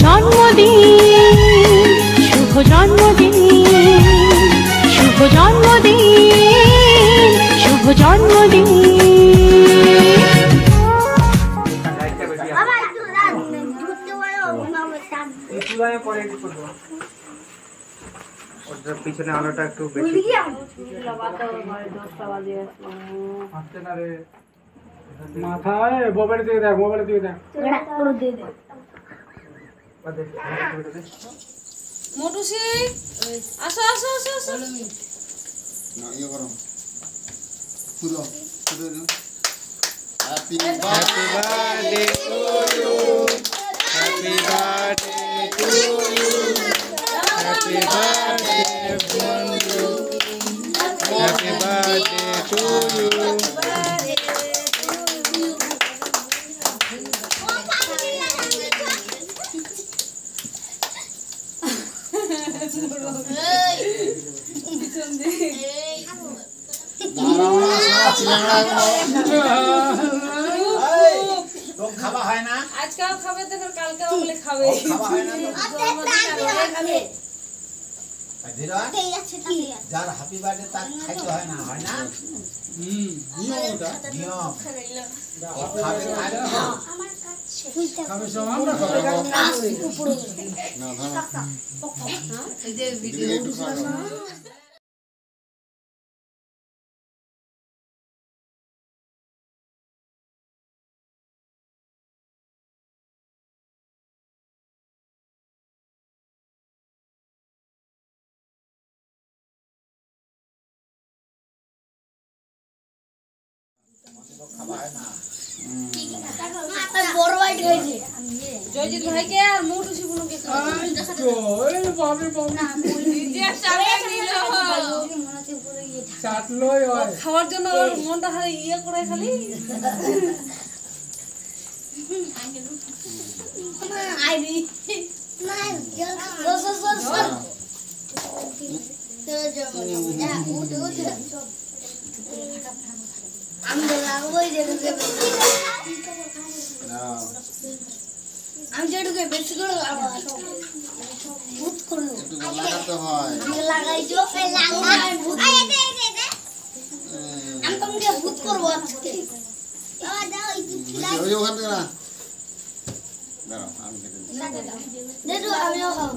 জন্মদিন, শুভ জন্মদিন, শুভ জন্মদিন, শুভ জন্মদিন। পিছনে আলোটা একটু বেশি মাথায় মোবাইল দিয়ে দেখ, মোবাইল দিয়ে দেখ। মোটুসি আসো আসো আসো আসো না ইয়ে করো পুরো পুরো happy birthday to you, happy birthday to you, happy birthday বন্ধু, হ্যাপি বার্থডে টু ইউ। খাওয়া হয় না আজকাল খাবে তো কালকেও বলে খাবে যার হ্যাপি বার্থডে তার খাইতে হয় না, হয় না? নিয়ম খাবে খাবে সব আমরা খাবো। না ধরো খাওয়া হয় না। জয়জিৎ ভাইকে আর মোটুসি বুনুকে ওই বাবা বাবা চাটলোই হয়। খাওয়ার জন্য ওর মনটা খালি ইয়ে করে খালি আমি যেটুকু বেশি করে ভূত করলো লাগাতে হয়। লাগাইছো আমি তোমাকে ভূত করবো আজকে ওই ওখান থেকে না দাঁড়াও আমি আমিও খাবো।